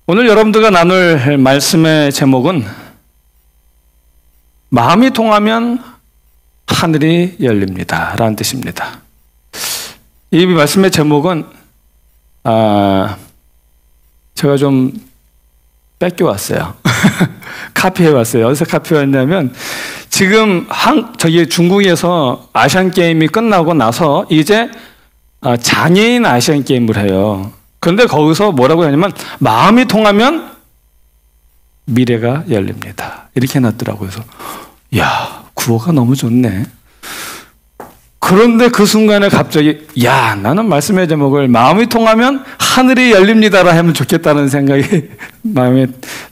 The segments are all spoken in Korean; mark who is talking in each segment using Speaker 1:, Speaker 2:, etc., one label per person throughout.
Speaker 1: 오늘 여러분들과 나눌 말씀의 제목은 마음이 통하면 하늘이 열립니다 라는 뜻입니다. 이 말씀의 제목은 제가 좀 뺏겨왔어요. 카피해왔어요. 어디서 카피해왔냐면 지금 저기 중국에서 아시안게임이 끝나고 나서 이제 장애인 아시안게임을 해요. 그런데 거기서 뭐라고 하냐면 마음이 통하면 미래가 열립니다. 이렇게 해놨더라고요. 그래서 야, 구호가 너무 좋네. 그런데 그 순간에 갑자기 야, 나는 말씀의 제목을 마음이 통하면 하늘이 열립니다라 하면 좋겠다는 생각이 마음에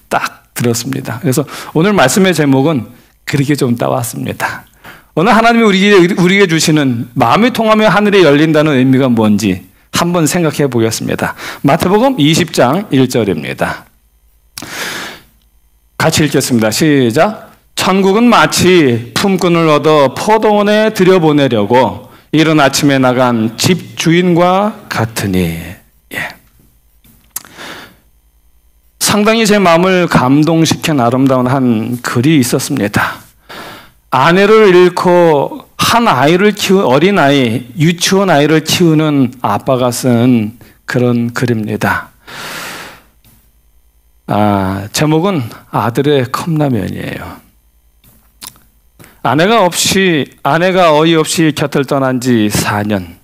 Speaker 1: 딱 들었습니다. 그래서 오늘 말씀의 제목은 그렇게 좀 따왔습니다. 오늘 하나님이 우리에게 주시는 마음이 통하면 하늘이 열린다는 의미가 뭔지 한번 생각해 보겠습니다. 마태복음 20장 1절입니다. 같이 읽겠습니다. 시작. 천국은 마치 품꾼을 얻어 포도원에 들여보내려고 이른 아침에 나간 집 주인과 같으니. 상당히 제 마음을 감동시킨 아름다운 한 글이 있었습니다. 아내를 잃고 한 아이를 키운 어린아이, 유치원 아이를 키우는 아빠가 쓴 그런 글입니다. 제목은 아들의 컵라면이에요. 아내가 어이없이 곁을 떠난 지 4년.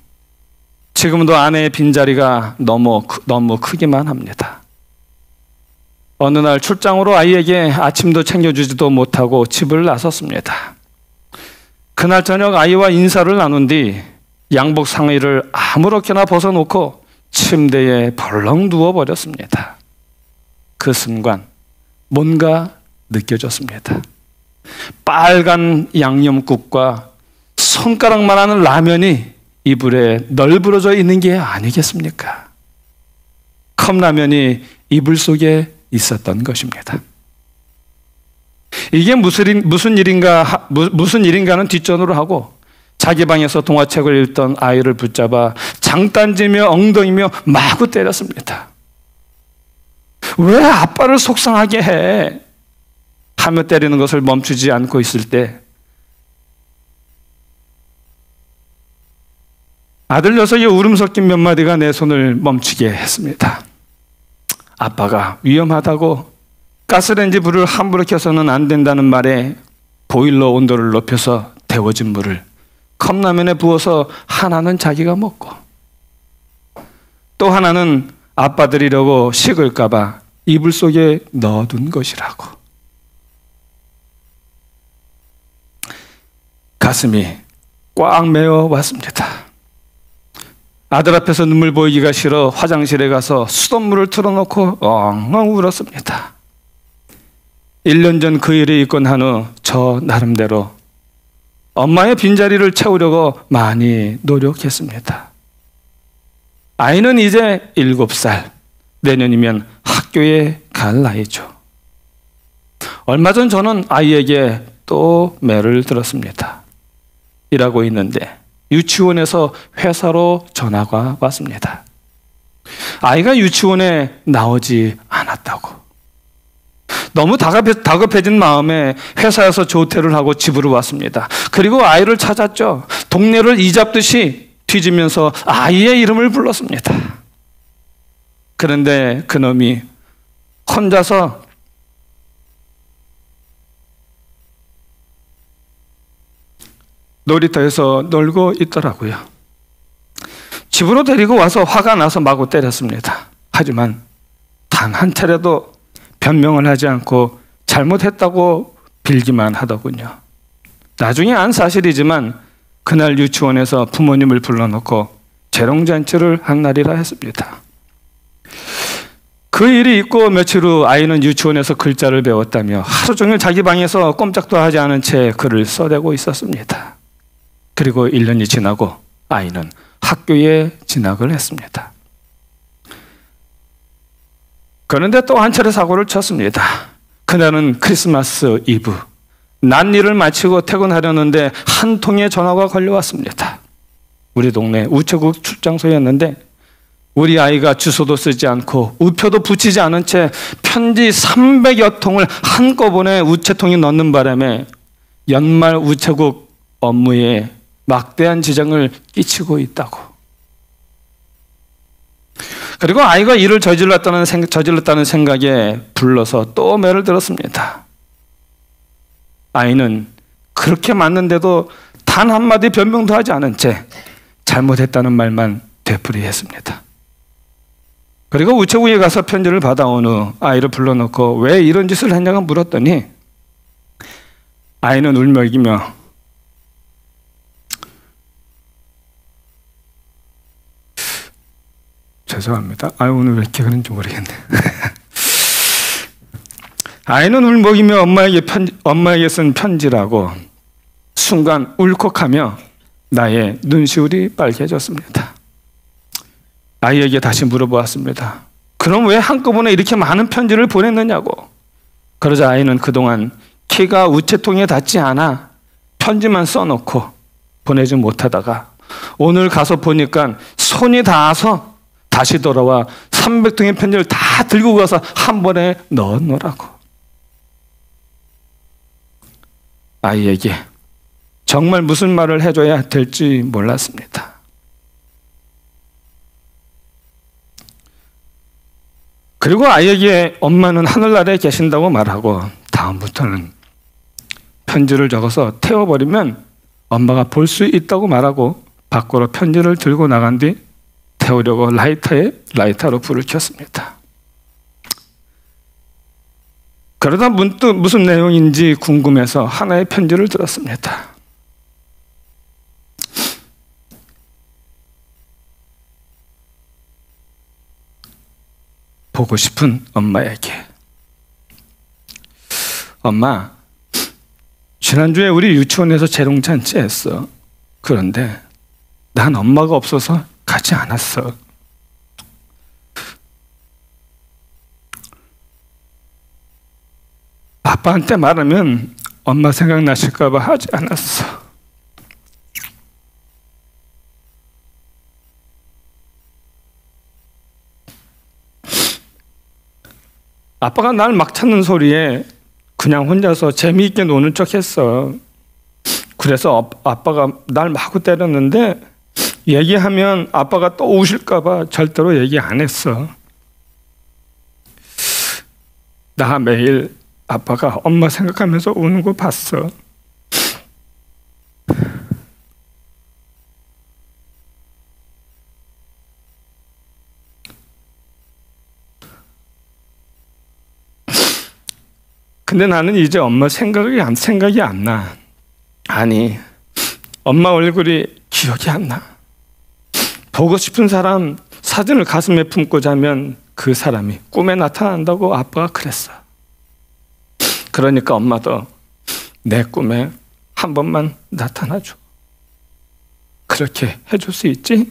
Speaker 1: 지금도 아내의 빈자리가 너무 크기만 합니다. 어느 날 출장으로 아이에게 아침도 챙겨주지도 못하고 집을 나섰습니다. 그날 저녁 아이와 인사를 나눈 뒤 양복 상의를 아무렇게나 벗어놓고 침대에 벌렁 누워버렸습니다. 그 순간 뭔가 느껴졌습니다. 빨간 양념국과 손가락만한 라면이 이불에 널브러져 있는 게 아니겠습니까? 컵라면이 이불 속에 있었던 것입니다. 이게 무슨 일인가는 뒷전으로 하고 자기 방에서 동화책을 읽던 아이를 붙잡아 장단지며 엉덩이며 마구 때렸습니다. 왜 아빠를 속상하게 해? 하며 때리는 것을 멈추지 않고 있을 때 아들 녀석의 울음 섞인 몇 마디가 내 손을 멈추게 했습니다. 아빠가 위험하다고 가스레인지 불을 함부로 켜서는 안 된다는 말에 보일러 온도를 높여서 데워진 물을 컵라면에 부어서 하나는 자기가 먹고 또 하나는 아빠 드리려고 식을까 봐 이불 속에 넣어둔 것이라고. 가슴이 꽉 메어 왔습니다. 아들 앞에서 눈물 보이기가 싫어 화장실에 가서 수돗물을 틀어놓고 엉엉 울었습니다. 1년 전 그 일이 있고 난 후 저 나름대로 엄마의 빈자리를 채우려고 많이 노력했습니다. 아이는 이제 7살, 내년이면 학교에 갈 나이죠. 얼마 전 저는 아이에게 또 매를 들었습니다. 일하고 있는데 유치원에서 회사로 전화가 왔습니다. 아이가 유치원에 나오지 않았다고. 너무 다급해진 마음에 회사에서 조퇴를 하고 집으로 왔습니다. 그리고 아이를 찾았죠. 동네를 이잡듯이 뒤지면서 아이의 이름을 불렀습니다. 그런데 그놈이 혼자서 놀이터에서 놀고 있더라고요. 집으로 데리고 와서 화가 나서 마구 때렸습니다. 하지만 단 한 차례도 변명을 하지 않고 잘못했다고 빌기만 하더군요. 나중에 안 사실이지만 그날 유치원에서 부모님을 불러놓고 재롱잔치를 한 날이라 했습니다. 그 일이 있고 며칠 후 아이는 유치원에서 글자를 배웠다며 하루 종일 자기 방에서 꼼짝도 하지 않은 채 글을 써대고 있었습니다. 그리고 1년이 지나고 아이는 학교에 진학을 했습니다. 그런데 또 한 차례 사고를 쳤습니다. 그날은 크리스마스 이브. 난일을 마치고 퇴근하려는데 한 통의 전화가 걸려왔습니다. 우리 동네 우체국 출장소였는데 우리 아이가 주소도 쓰지 않고 우표도 붙이지 않은 채 편지 300여 통을 한꺼번에 우체통에 넣는 바람에 연말 우체국 업무에 막대한 지장을 끼치고 있다고. 그리고 아이가 일을 저질렀다는 생각에 불러서 또 매를 들었습니다. 아이는 그렇게 맞는데도 단 한마디 변명도 하지 않은 채 잘못했다는 말만 되풀이했습니다. 그리고 우체국에 가서 편지를 받아온 후 아이를 불러놓고 왜 이런 짓을 했냐고 물었더니 아이는 울먹이며 죄송합니다. 오늘 왜 이렇게 그런지 모르겠네. 아이는 울먹이며 엄마에게 쓴 편지라고 순간 울컥하며 나의 눈시울이 빨개졌습니다. 아이에게 다시 물어보았습니다. 그럼 왜 한꺼번에 이렇게 많은 편지를 보냈느냐고. 그러자 아이는 그동안 키가 우체통에 닿지 않아 편지만 써놓고 보내지 못하다가 오늘 가서 보니까 손이 닿아서 다시 돌아와 300통의 편지를 다 들고 가서 한 번에 넣어놓으라고. 아이에게 정말 무슨 말을 해줘야 될지 몰랐습니다. 그리고 아이에게 엄마는 하늘나라에 계신다고 말하고 다음부터는 편지를 적어서 태워버리면 엄마가 볼 수 있다고 말하고 밖으로 편지를 들고 나간 뒤 태우려고 라이터로 불을 켰습니다. 그러다 문득 무슨 내용인지 궁금해서 하나의 편지를 들었습니다. 보고 싶은 엄마에게. 엄마, 지난주에 우리 유치원에서 재롱잔치 했어. 그런데 난 엄마가 없어서 가지 않았어. 아빠한테 말하면 엄마 생각나실까 봐 하지 않았어. 아빠가 날 막 찾는 소리에 그냥 혼자서 재미있게 노는 척 했어. 그래서 아빠가 날 마구 때렸는데 얘기하면 아빠가 또 우실까 봐 절대로 얘기 안 했어. 나 매일 아빠가 엄마 생각하면서 우는 거 봤어. 근데 나는 이제 엄마 생각이 안 나. 아니, 엄마 얼굴이 기억이 안 나. 보고 싶은 사람 사진을 가슴에 품고 자면 그 사람이 꿈에 나타난다고 아빠가 그랬어. 그러니까 엄마도 내 꿈에 한 번만 나타나줘. 그렇게 해줄 수 있지?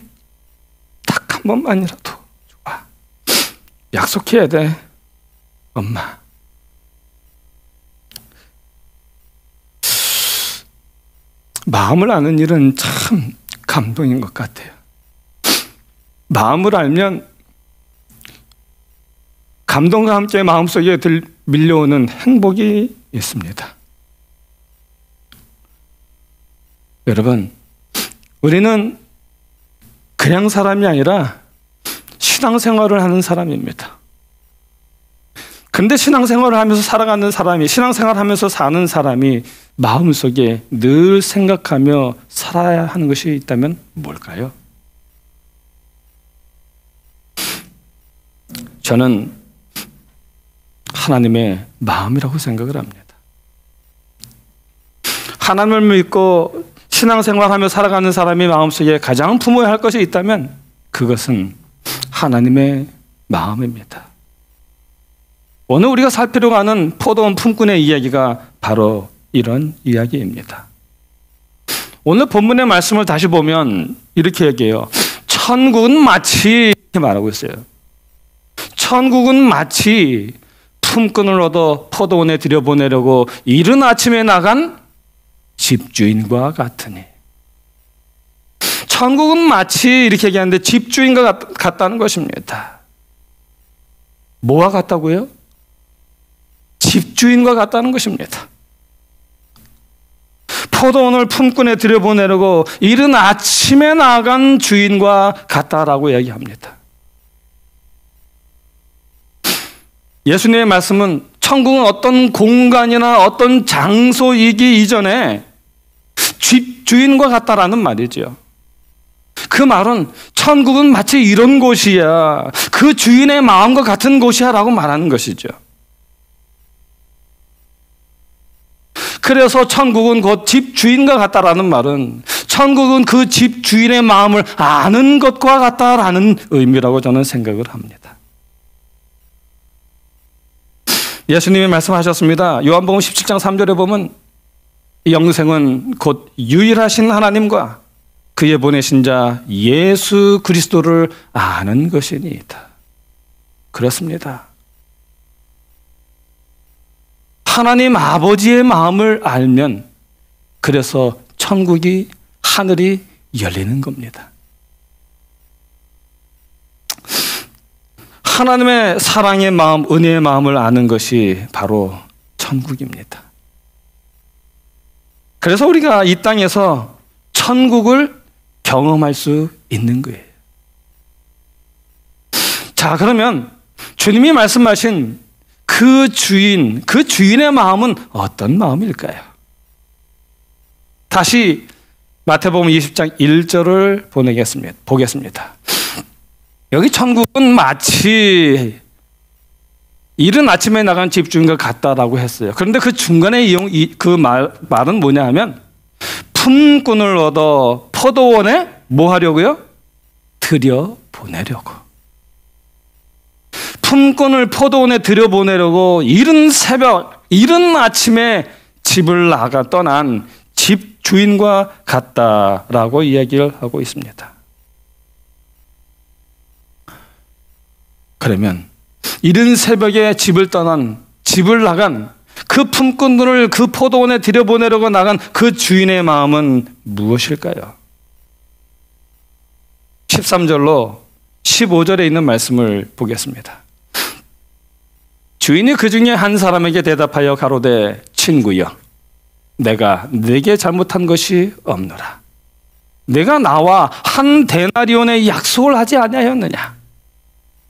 Speaker 1: 딱 한 번만이라도 좋아. 약속해야 돼, 엄마. 마음을 아는 일은 참 감동인 것 같아요. 마음을 알면 감동과 함께 마음속에 밀려오는 행복이 있습니다. 여러분, 우리는 그냥 사람이 아니라 신앙생활을 하는 사람입니다. 근데 신앙생활을 하면서 살아가는 사람이, 신앙생활하면서 사는 사람이 마음속에 늘 생각하며 살아야 하는 것이 있다면 뭘까요? 저는 하나님의 마음이라고 생각을 합니다. 하나님을 믿고 신앙생활하며 살아가는 사람이 마음속에 가장 품어야 할 것이 있다면 그것은 하나님의 마음입니다. 오늘 우리가 살피려고 하는 포도원 품꾼의 이야기가 바로 이런 이야기입니다. 오늘 본문의 말씀을 다시 보면 이렇게 얘기해요. 천국은 마치, 이렇게 말하고 있어요. 천국은 마치 품꾼을 얻어 포도원에 들여보내려고 이른 아침에 나간 집주인과 같으니. 천국은 마치 이렇게 얘기하는데 집주인과 같다는 것입니다. 뭐와 같다고요? 집주인과 같다는 것입니다. 포도원을 품꾼에 들여보내려고 이른 아침에 나간 주인과 같다라고 얘기합니다. 예수님의 말씀은 천국은 어떤 공간이나 어떤 장소이기 이전에 집주인과 같다라는 말이죠. 그 말은 천국은 마치 이런 곳이야, 그 주인의 마음과 같은 곳이야 라고 말하는 것이죠. 그래서 천국은 곧 집주인과 같다라는 말은 천국은 그 집주인의 마음을 아는 것과 같다라는 의미라고 저는 생각을 합니다. 예수님이 말씀하셨습니다. 요한복음 17장 3절에 보면 영생은 곧 유일하신 하나님과 그의 보내신 자 예수 그리스도를 아는 것이니이다. 그렇습니다. 하나님 아버지의 마음을 알면 그래서 천국이, 하늘이 열리는 겁니다. 하나님의 사랑의 마음, 은혜의 마음을 아는 것이 바로 천국입니다. 그래서 우리가 이 땅에서 천국을 경험할 수 있는 거예요. 자, 그러면 주님이 말씀하신 그 주인의 마음은 어떤 마음일까요? 다시 마태복음 20장 1절을 보겠습니다. 여기 천국은 마치 이른 아침에 나간 집주인과 같다라고 했어요. 그런데 그 중간에 말은 뭐냐 하면 품꾼을 얻어 포도원에 뭐 하려고요? 들여보내려고. 품꾼을 포도원에 들여보내려고 이른 새벽, 이른 아침에 집을 떠난 집주인과 같다라고 이야기를 하고 있습니다. 그러면 이른 새벽에 집을 나간 그 품꾼들을 그 포도원에 들여보내려고 나간 그 주인의 마음은 무엇일까요? 13절로 15절에 있는 말씀을 보겠습니다. 주인이 그 중에 한 사람에게 대답하여 가로되 친구여, 내가 네게 잘못한 것이 없노라. 내가 나와 한 데나리온의 약속을 하지 아니하였느냐?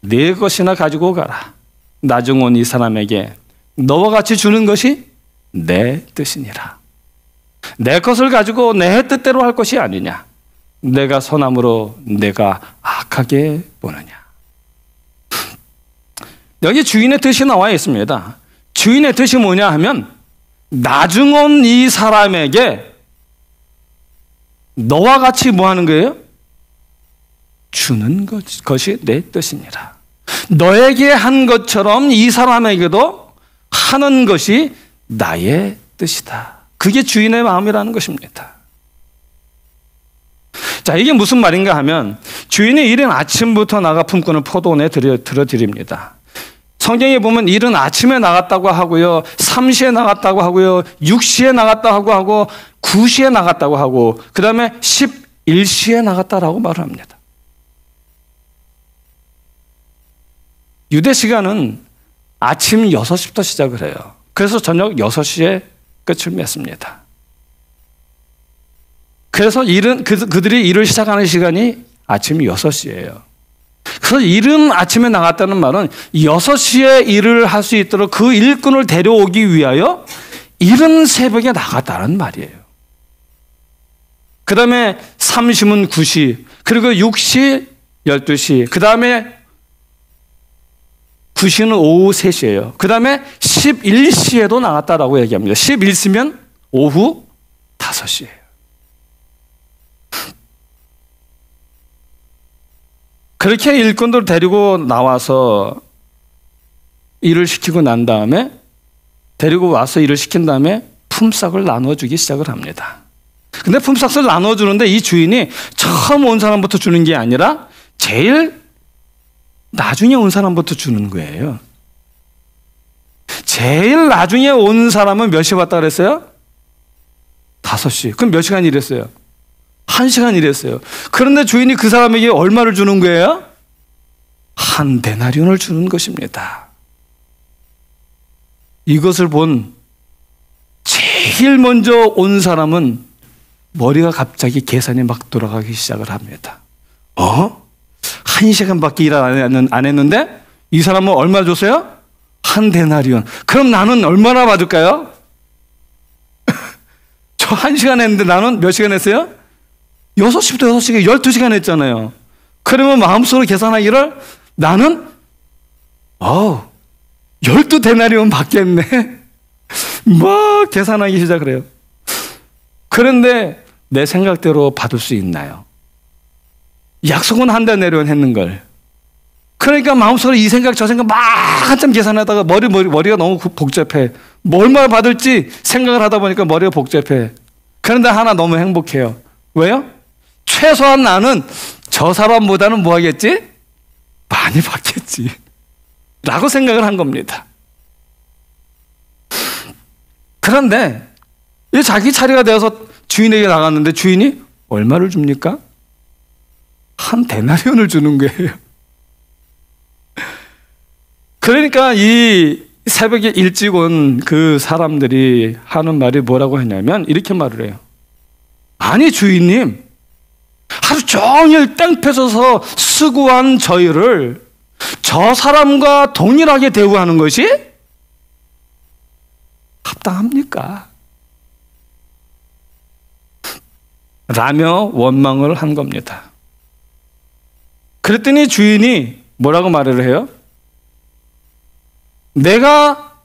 Speaker 1: 네 것이나 가지고 가라. 나중 온 이 사람에게 너와 같이 주는 것이 내 뜻이니라. 내 것을 가지고 내 뜻대로 할 것이 아니냐? 내가 선함으로 내가 악하게 보느냐? 여기 주인의 뜻이 나와 있습니다. 주인의 뜻이 뭐냐 하면 나중 온 이 사람에게 너와 같이 뭐 하는 거예요? 주는 것이 내 뜻이니라. 너에게 한 것처럼 이 사람에게도 하는 것이 나의 뜻이다. 그게 주인의 마음이라는 것입니다. 자, 이게 무슨 말인가 하면 주인이 이른 아침부터 나가 품꾼을 포도원에 들여드립니다. 성경에 보면 이른 아침에 나갔다고 하고요, 3시에 나갔다고 하고요, 6시에 나갔다고 하고 9시에 나갔다고 하고 그 다음에 11시에 나갔다라고 말을 합니다. 유대 시간은 아침 6시부터 시작을 해요. 그래서 저녁 6시에 끝을 맺습니다. 그래서 그들이 일을 시작하는 시간이 아침 6시예요. 그래서 이른 아침에 나갔다는 말은 6시에 일을 할 수 있도록 그 일꾼을 데려오기 위하여 이른 새벽에 나갔다는 말이에요. 그 다음에 3심은 9시, 그리고 6시 12시, 그 다음에 9시는 오후 3시예요. 그 다음에 11시에도 나갔다라고 얘기합니다. 11시면 오후 5시예요. 그렇게 일꾼들 데리고 나와서 일을 시키고 난 다음에 데리고 와서 일을 시킨 다음에 품삯을 나눠주기 시작을 합니다. 근데 품삯을 나눠주는데 이 주인이 처음 온 사람부터 주는 게 아니라 제일 나중에 온 사람부터 주는 거예요. 제일 나중에 온 사람은 몇 시에 왔다 그랬어요? 5시. 그럼 몇 시간 일했어요? 1시간 일했어요. 그런데 주인이 그 사람에게 얼마를 주는 거예요? 한 데나리온을 주는 것입니다. 이것을 본 제일 먼저 온 사람은 머리가 갑자기 계산이 막 돌아가기 시작을 합니다. 1시간밖에 일 안 했는데 이 사람은 얼마 줬어요? 한 데나리온. 그럼 나는 얼마나 받을까요? 저 1시간 했는데 나는 몇 시간 했어요? 6시부터 6시간, 12시간 했잖아요. 그러면 마음속으로 계산하기를 나는 12데나리온 받겠네. 막 계산하기 시작을 해요. 그런데 내 생각대로 받을 수 있나요? 약속은 한 데나리온 했는 걸. 그러니까 마음속으로 이 생각 저 생각 막 한참 계산하다가 머리가 너무 복잡해. 얼마나 받을지 생각을 하다 보니까 머리가 복잡해. 그런데 하나 너무 행복해요. 왜요? 최소한 나는 저 사람보다는 뭐 하겠지? 많이 받겠지 라고 생각을 한 겁니다. 그런데 자기 차례가 되어서 주인에게 나갔는데 주인이 얼마를 줍니까? 한 데나리온을 주는 거예요. 그러니까 이 새벽에 일찍 온 그 사람들이 하는 말이 뭐라고 했냐면 이렇게 말을 해요. 아니 주인님, 하루 종일 땡볕에서 수고한 저희를 저 사람과 동일하게 대우하는 것이 합당합니까? 라며 원망을 한 겁니다. 그랬더니 주인이 뭐라고 말을 해요? 내가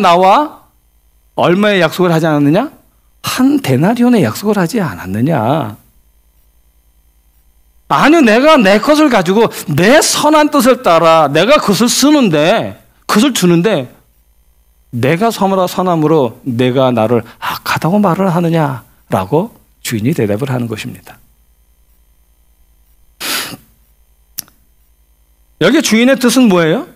Speaker 1: 나와 얼마의 약속을 하지 않았느냐? 한 데나리온의 약속을 하지 않았느냐? 아니요, 내가 내 것을 가지고 내 선한 뜻을 따라 내가 그것을 쓰는데, 그것을 주는데 내가 선함으로 내가 나를 악하다고 말을 하느냐라고 주인이 대답을 하는 것입니다. 여기 주인의 뜻은 뭐예요?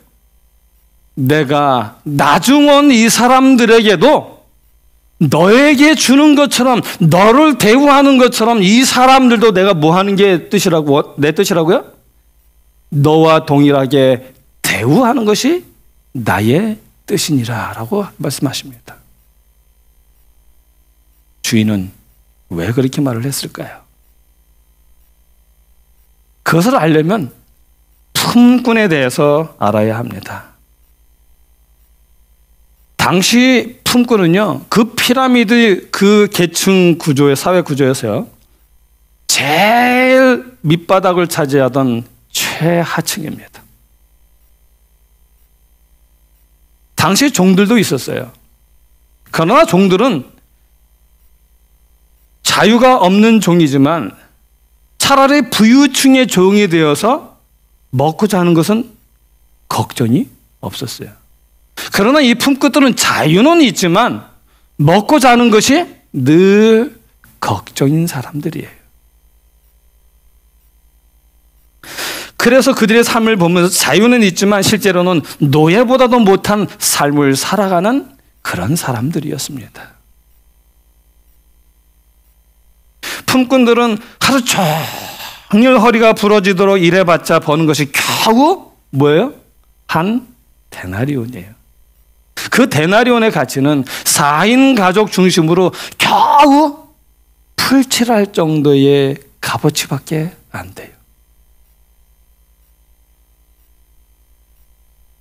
Speaker 1: 내가 나중 온 이 사람들에게도 너에게 주는 것처럼, 너를 대우하는 것처럼 이 사람들도 내가 뭐 하는 게 내 뜻이라고요? 너와 동일하게 대우하는 것이 나의 뜻이니라 라고 말씀하십니다. 주인은 왜 그렇게 말을 했을까요? 그것을 알려면 품꾼에 대해서 알아야 합니다. 당시 품꾼은요, 그 피라미드 그 계층 구조의 사회 구조에서요, 제일 밑바닥을 차지하던 최하층입니다. 당시 종들도 있었어요. 그러나 종들은 자유가 없는 종이지만 차라리 부유층의 종이 되어서 먹고 자는 것은 걱정이 없었어요. 그러나 이 품꾼들은 자유는 있지만 먹고 자는 것이 늘 걱정인 사람들이에요. 그래서 그들의 삶을 보면서 자유는 있지만 실제로는 노예보다도 못한 삶을 살아가는 그런 사람들이었습니다. 품꾼들은 하루 종일 허리가 부러지도록 일해봤자 버는 것이 겨우 뭐예요? 한 데나리온이에요. 그 데나리온의 가치는 4인 가족 중심으로 겨우 풀칠할 정도의 값어치밖에 안 돼요.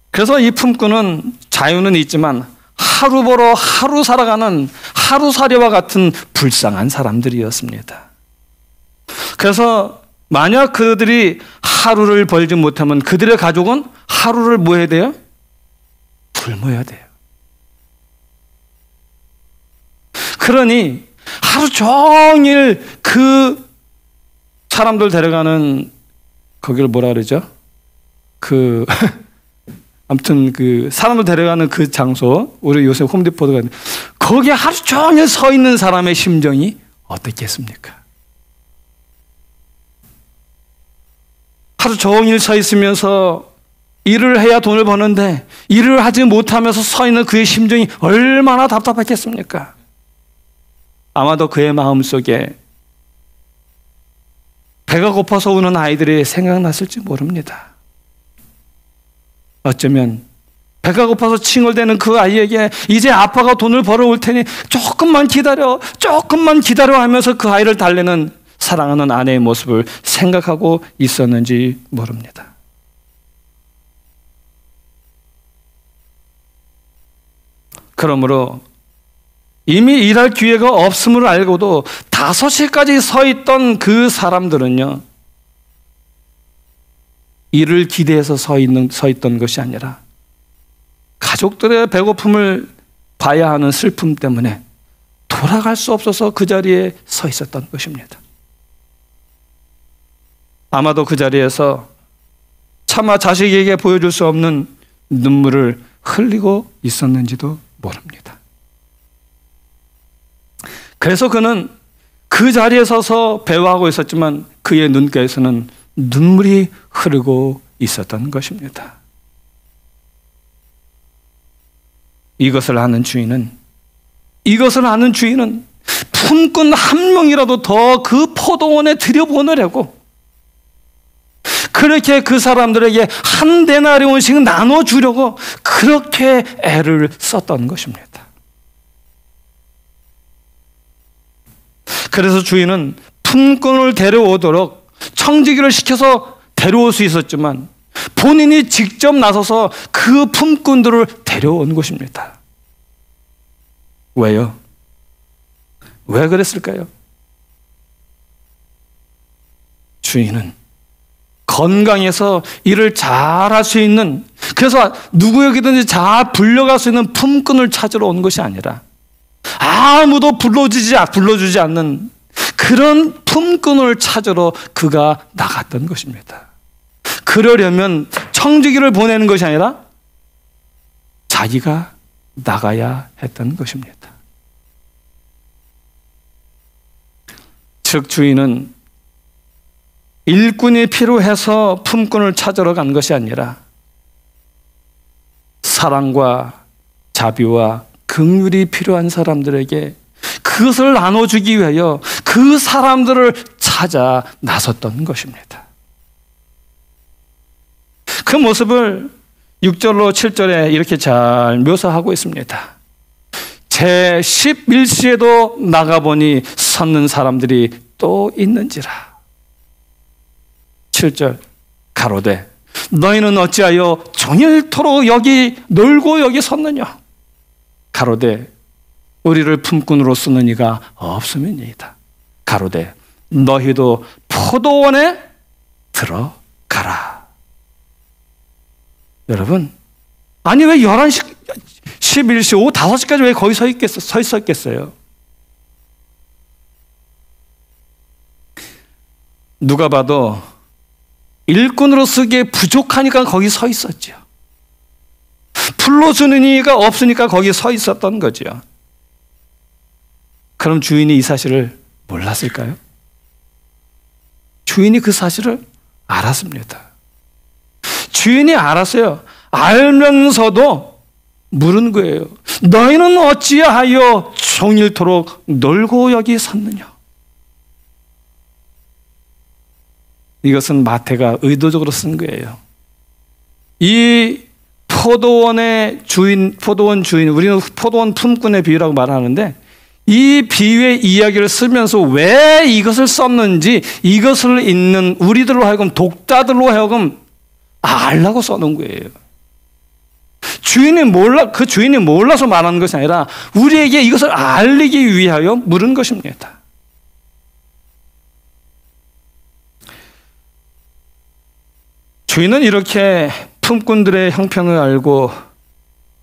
Speaker 1: 그래서 이 품꾼은 자유는 있지만 하루 벌어 하루 살아가는 하루살이와 같은 불쌍한 사람들이었습니다. 그래서 만약 그들이 하루를 벌지 못하면 그들의 가족은 하루를 뭐 해야 돼요? 굶어야 돼요. 그러니 하루 종일 그 사람들 데려가는 거기를 뭐라 그러죠? 아무튼 그 사람을 데려가는 그 장소, 우리 요새 홈디포트가 있는데 거기에 하루 종일 서 있는 사람의 심정이 어떻겠습니까? 하루 종일 서 있으면서 일을 해야 돈을 버는데 일을 하지 못하면서 서 있는 그의 심정이 얼마나 답답했겠습니까? 아마도 그의 마음속에 배가 고파서 우는 아이들이 생각났을지 모릅니다. 어쩌면 배가 고파서 칭얼대는 그 아이에게 이제 아빠가 돈을 벌어올 테니 조금만 기다려 하면서 그 아이를 달래는 사랑하는 아내의 모습을 생각하고 있었는지 모릅니다. 그러므로 이미 일할 기회가 없음을 알고도 5시까지 서 있던 그 사람들은요, 일을 기대해서 서 있던 것이 아니라 가족들의 배고픔을 봐야 하는 슬픔 때문에 돌아갈 수 없어서 그 자리에 서 있었던 것입니다. 아마도 그 자리에서 차마 자식에게 보여줄 수 없는 눈물을 흘리고 있었는지도 모릅니다. 그래서 그는 그 자리에 서서 배워하고 있었지만 그의 눈가에서는 눈물이 흐르고 있었던 것입니다. 이것을 아는 주인은 품꾼 한 명이라도 더 그 포도원에 들여보내려고 그렇게 그 사람들에게 한 데나리온씩 나눠주려고 그렇게 애를 썼던 것입니다. 그래서 주인은 품꾼을 데려오도록 청지기를 시켜서 데려올 수 있었지만 본인이 직접 나서서 그 품꾼들을 데려온 것입니다. 왜요? 왜 그랬을까요? 주인은 건강해서 일을 잘할 수 있는, 그래서 누구에게든지 잘 불려갈 수 있는 품꾼을 찾으러 온 것이 아니라 아무도 불러주지 않는 그런 품꾼을 찾으러 그가 나갔던 것입니다. 그러려면 청지기를 보내는 것이 아니라 자기가 나가야 했던 것입니다. 즉 주인은 일꾼이 필요해서 품꾼을 찾으러 간 것이 아니라 사랑과 자비와 긍휼이 필요한 사람들에게 그것을 나눠주기 위하여 그 사람들을 찾아 나섰던 것입니다. 그 모습을 6절로 7절에 이렇게 잘 묘사하고 있습니다. 제 11시에도 나가보니 섰는 사람들이 또 있는지라. 7절 가로되 너희는 어찌하여 종일토록 놀고 여기 섰느냐. 가로되 우리를 품꾼으로 쓰는 이가 없음이니이다. 가로되 너희도 포도원에 들어가라. 여러분, 아니 왜 11시, 11시, 오후 5시까지 왜 거기 서 있었겠어요? 누가 봐도 일꾼으로 쓰기에 부족하니까 거기 서 있었죠. 불러주는 이가 없으니까 거기 서 있었던 거죠. 그럼 주인이 이 사실을 몰랐을까요? 주인이 그 사실을 알았습니다. 주인이 알았어요. 알면서도 물은 거예요. 너희는 어찌하여 종일토록 놀고 여기 섰느냐. 이것은 마태가 의도적으로 쓴 거예요. 이 포도원 주인, 우리는 포도원 품꾼의 비유라고 말하는데 이 비유의 이야기를 쓰면서 왜 이것을 썼는지 이것을 읽는 우리들로 하여금, 독자들로 하여금 알라고 써놓은 거예요. 그 주인이 몰라서 말하는 것이 아니라 우리에게 이것을 알리기 위하여 물은 것입니다. 주인은 이렇게 품꾼들의 형편을 알고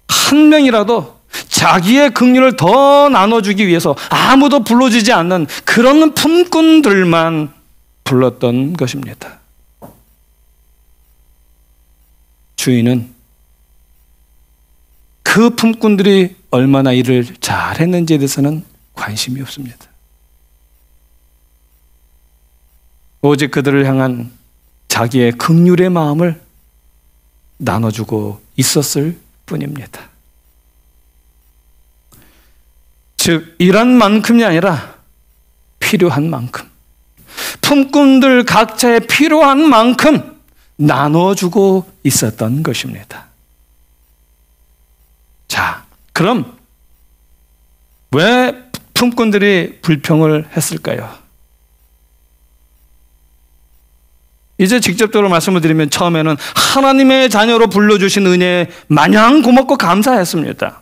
Speaker 1: 한 명이라도 자기의 긍휼을 더 나눠주기 위해서 아무도 불러주지 않는 그런 품꾼들만 불렀던 것입니다. 주인은 그 품꾼들이 얼마나 일을 잘했는지에 대해서는 관심이 없습니다. 오직 그들을 향한 자기의 긍휼의 마음을 나눠주고 있었을 뿐입니다. 즉 일한 만큼이 아니라 필요한 만큼, 품꾼들 각자의 필요한 만큼 나눠주고 있었던 것입니다. 자, 그럼 왜 품꾼들이 불평을 했을까요? 이제 직접적으로 말씀을 드리면 처음에는 하나님의 자녀로 불러주신 은혜에 마냥 고맙고 감사했습니다.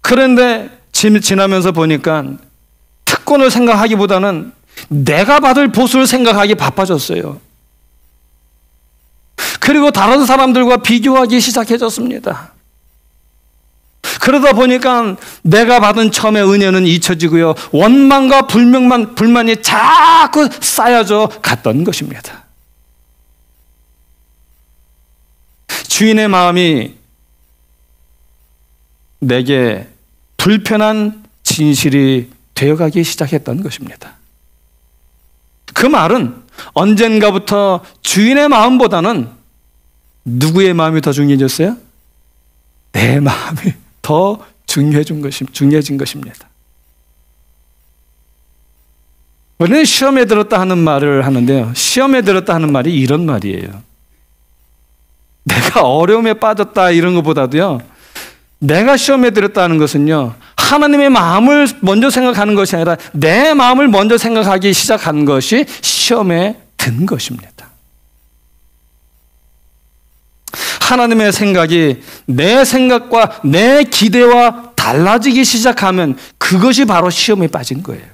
Speaker 1: 그런데 지나면서 보니까 특권을 생각하기보다는 내가 받을 보수를 생각하기 바빠졌어요. 그리고 다른 사람들과 비교하기 시작해졌습니다. 그러다 보니까 내가 받은 처음의 은혜는 잊혀지고요, 원망과 불만이 자꾸 쌓여져 갔던 것입니다. 주인의 마음이 내게 불편한 진실이 되어가기 시작했던 것입니다. 그 말은 언젠가부터 주인의 마음보다는 누구의 마음이 더 중요해졌어요? 내 마음이 더 중요해진 것입니다. 우리는 시험에 들었다 하는 말을 하는데요, 시험에 들었다 하는 말이 이런 말이에요. 내가 어려움에 빠졌다 이런 것보다도요, 내가 시험에 들었다는 것은요, 하나님의 마음을 먼저 생각하는 것이 아니라 내 마음을 먼저 생각하기 시작한 것이 시험에 든 것입니다. 하나님의 생각이 내 생각과 내 기대와 달라지기 시작하면 그것이 바로 시험에 빠진 거예요.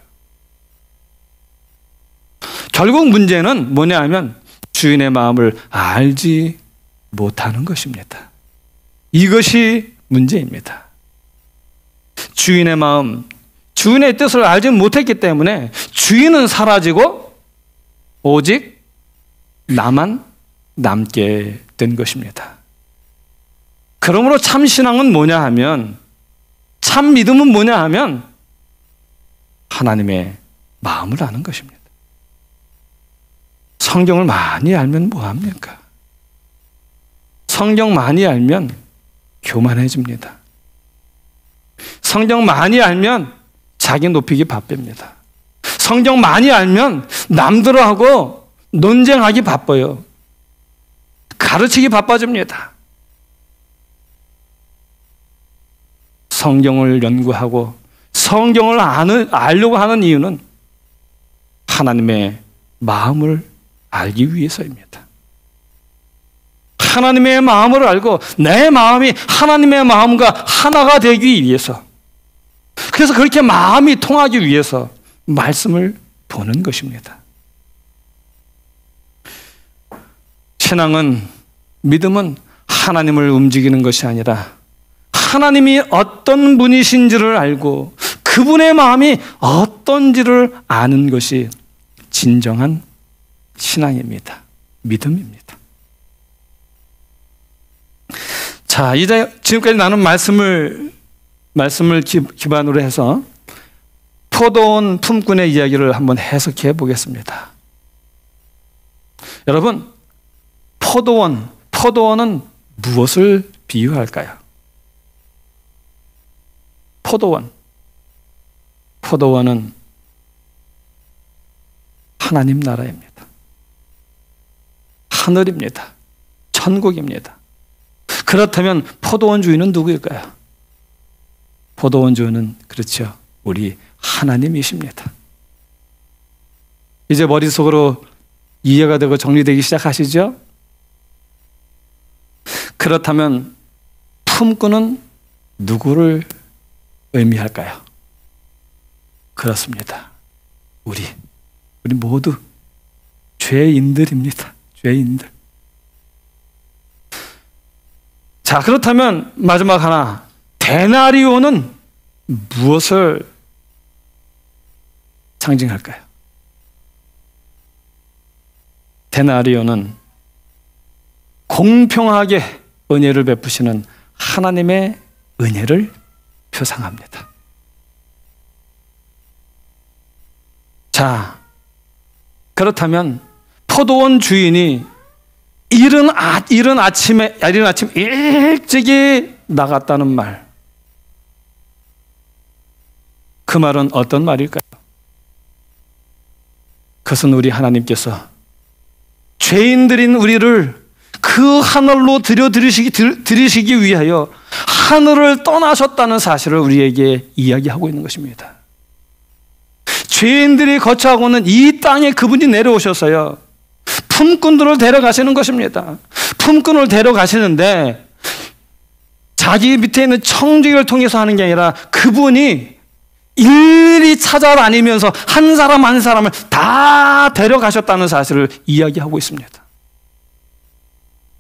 Speaker 1: 결국 문제는 뭐냐 하면 주인의 마음을 알지 못하는 것입니다. 이것이 문제입니다. 주인의 마음, 주인의 뜻을 알지 못했기 때문에 주인은 사라지고 오직 나만 남게 된 것입니다. 그러므로 참 신앙은 뭐냐 하면, 참 믿음은 뭐냐 하면 하나님의 마음을 아는 것입니다. 성경을 많이 알면 뭐합니까? 성경 많이 알면 교만해집니다. 성경 많이 알면 자기 높이기 바쁩니다. 성경 많이 알면 남들하고 논쟁하기 바빠요. 가르치기 바빠집니다. 성경을 연구하고 성경을 알려고 하는 이유는 하나님의 마음을 알기 위해서입니다. 하나님의 마음을 알고 내 마음이 하나님의 마음과 하나가 되기 위해서, 그래서 그렇게 마음이 통하기 위해서 말씀을 보는 것입니다. 신앙은, 믿음은 하나님을 움직이는 것이 아니라 하나님이 어떤 분이신지를 알고 그분의 마음이 어떤지를 아는 것이 진정한 신앙입니다. 믿음입니다. 자, 이제 지금까지 나눈 말씀을 기반으로 해서 포도원 품꾼의 이야기를 한번 해석해 보겠습니다. 여러분, 포도원은 무엇을 비유할까요? 포도원은 하나님 나라입니다. 하늘입니다. 천국입니다. 그렇다면 포도원 주인은 누구일까요? 포도원 주인은, 그렇죠, 우리 하나님이십니다. 이제 머릿속으로 이해가 되고 정리되기 시작하시죠? 그렇다면 품꾼은 누구를 의미할까요? 그렇습니다. 우리 모두 죄인들입니다. 죄인들. 자, 그렇다면 마지막 하나, 데나리오는 무엇을 상징할까요? 데나리오는 공평하게 은혜를 베푸시는 하나님의 은혜를 표상합니다. 자, 그렇다면 포도원 주인이 이른 아침 일찍이 나갔다는 말, 그 말은 어떤 말일까요? 그것은 우리 하나님께서 죄인들인 우리를 그 하늘로 들이시기 위하여 하늘을 떠나셨다는 사실을 우리에게 이야기하고 있는 것입니다. 죄인들이 거처하고는 이 땅에 그분이 내려오셔서요, 품꾼들을 데려가시는 것입니다. 품꾼을 데려가시는데 자기 밑에 있는 청지기를 통해서 하는 게 아니라 그분이 일일이 찾아다니면서 한 사람 한 사람을 다 데려가셨다는 사실을 이야기하고 있습니다.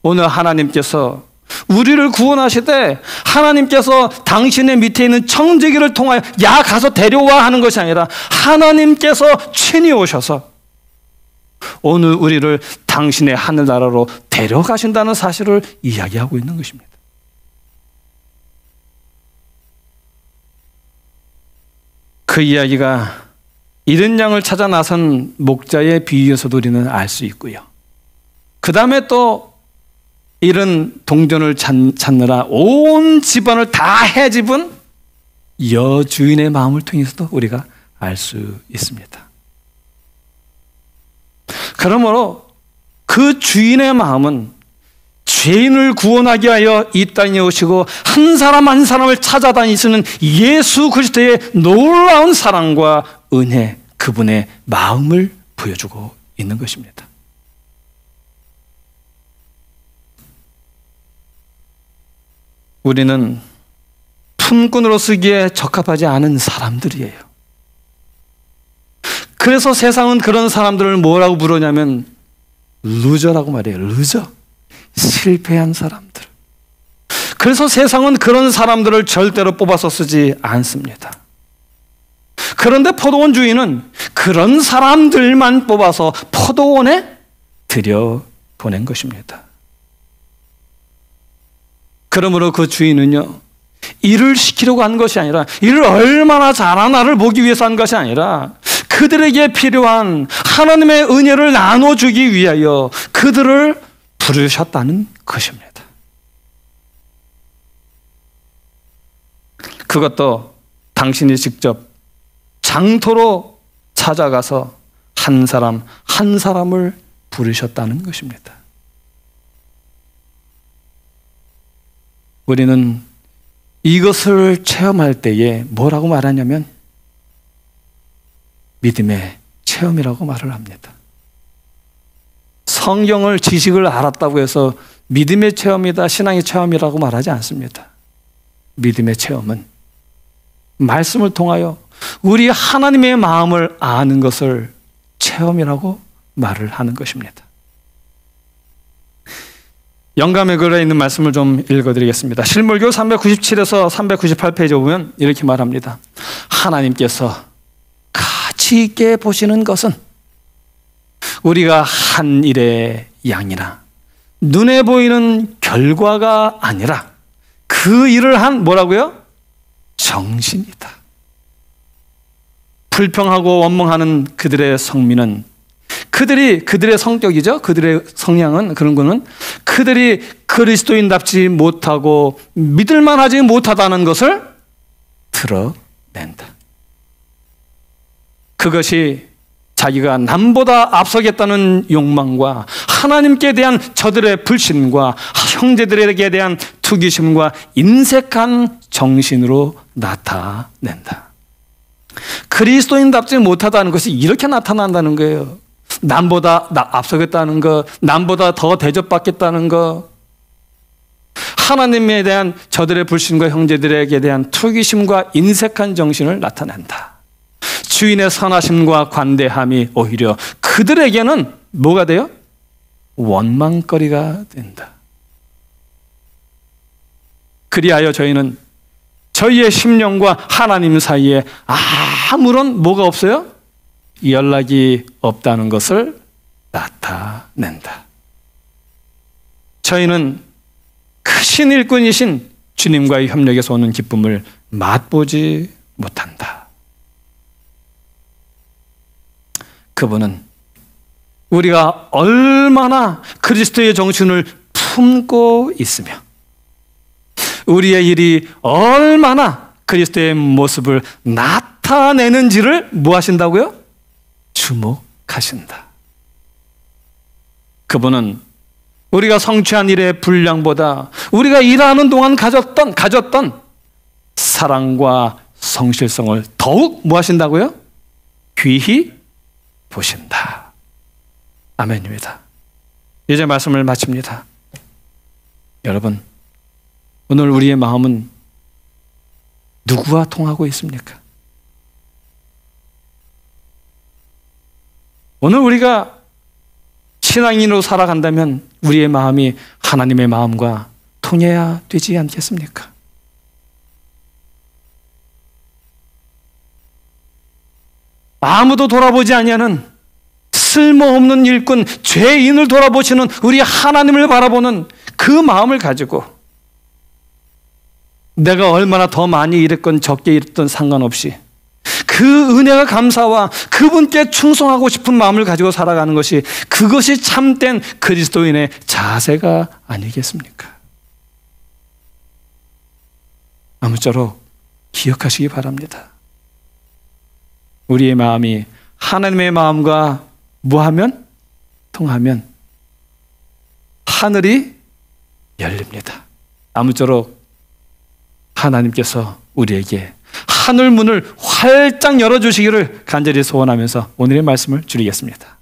Speaker 1: 오늘 하나님께서 우리를 구원하시되 하나님께서 당신의 밑에 있는 청지기를 통하여 야 가서 데려와 하는 것이 아니라 하나님께서 친히 오셔서 오늘 우리를 당신의 하늘나라로 데려가신다는 사실을 이야기하고 있는 것입니다. 그 이야기가 잃은 양을 찾아 나선 목자의 비유에서도 우리는 알 수 있고요. 그 다음에 또 잃은 동전을 찾느라 온 집안을 다 헤집은 여주인의 마음을 통해서도 우리가 알 수 있습니다. 그러므로 그 주인의 마음은 죄인을 구원하기 위하여 이 땅에 오시고 한 사람 한 사람을 찾아다니시는 예수 그리스도의 놀라운 사랑과 은혜, 그분의 마음을 보여주고 있는 것입니다. 우리는 품꾼으로 쓰기에 적합하지 않은 사람들이에요. 그래서 세상은 그런 사람들을 뭐라고 부르냐면 루저라고 말해요. 루저. 실패한 사람들. 그래서 세상은 그런 사람들을 절대로 뽑아서 쓰지 않습니다. 그런데 포도원 주인은 그런 사람들만 뽑아서 포도원에 들여보낸 것입니다. 그러므로 그 주인은요, 일을 시키려고 한 것이 아니라, 일을 얼마나 잘하나를 보기 위해서 한 것이 아니라 그들에게 필요한 하나님의 은혜를 나눠주기 위하여 그들을 부르셨다는 것입니다. 그것도 당신이 직접 장터로 찾아가서 한 사람 한 사람을 부르셨다는 것입니다. 우리는 이것을 체험할 때에 뭐라고 말하냐면 믿음의 체험이라고 말을 합니다. 성경을 지식을 알았다고 해서 믿음의 체험이다, 신앙의 체험이라고 말하지 않습니다. 믿음의 체험은 말씀을 통하여 우리 하나님의 마음을 아는 것을 체험이라고 말을 하는 것입니다. 영감의 글에 있는 말씀을 좀 읽어드리겠습니다. 실물교 397에서 398페이지에 보면 이렇게 말합니다. 하나님께서 가치 있게 보시는 것은 우리가 한 일의 양이나 눈에 보이는 결과가 아니라 그 일을 한 뭐라고요? 정신이다. 불평하고 원망하는 그들의 성민은 그들의 성격이죠. 그들의 성향은 그런 거는 그들이 그리스도인답지 못하고 믿을만하지 못하다는 것을 드러낸다. 그것이 자기가 남보다 앞서겠다는 욕망과 하나님께 대한 저들의 불신과 형제들에게 대한 투기심과 인색한 정신으로 나타낸다. 그리스도인답지 못하다는 것이 이렇게 나타난다는 거예요. 남보다 앞서겠다는 것, 남보다 더 대접받겠다는 것, 하나님에 대한 저들의 불신과 형제들에게 대한 투기심과 인색한 정신을 나타낸다. 주인의 선하심과 관대함이 오히려 그들에게는 뭐가 돼요? 원망거리가 된다. 그리하여 저희는 저희의 심령과 하나님 사이에 아무런 뭐가 없어요? 연락이 없다는 것을 나타낸다. 저희는 크신 일꾼이신 주님과의 협력에서 오는 기쁨을 맛보지 못한다. 그분은 우리가 얼마나 그리스도의 정신을 품고 있으며 우리의 일이 얼마나 그리스도의 모습을 나타내는지를 뭐 하신다고요? 주목하신다. 기억하신다. 그분은 우리가 성취한 일의 분량보다 우리가 일하는 동안 가졌던 사랑과 성실성을 더욱 뭐 하신다고요? 귀히 보신다. 아멘입니다. 이제 말씀을 마칩니다. 여러분, 오늘 우리의 마음은 누구와 통하고 있습니까? 오늘 우리가 신앙인으로 살아간다면 우리의 마음이 하나님의 마음과 통해야 되지 않겠습니까? 아무도 돌아보지 아니하는 쓸모없는 일꾼, 죄인을 돌아보시는 우리 하나님을 바라보는 그 마음을 가지고 내가 얼마나 더 많이 일했건 적게 일했던 상관없이 그 은혜가 감사와 그분께 충성하고 싶은 마음을 가지고 살아가는 것이, 그것이 참된 그리스도인의 자세가 아니겠습니까? 아무쪼록 기억하시기 바랍니다. 우리의 마음이 하나님의 마음과 뭐하면? 통하면 하늘이 열립니다. 아무쪼록 하나님께서 우리에게 하늘 문을 활짝 열어주시기를 간절히 소원하면서 오늘의 말씀을 줄이겠습니다.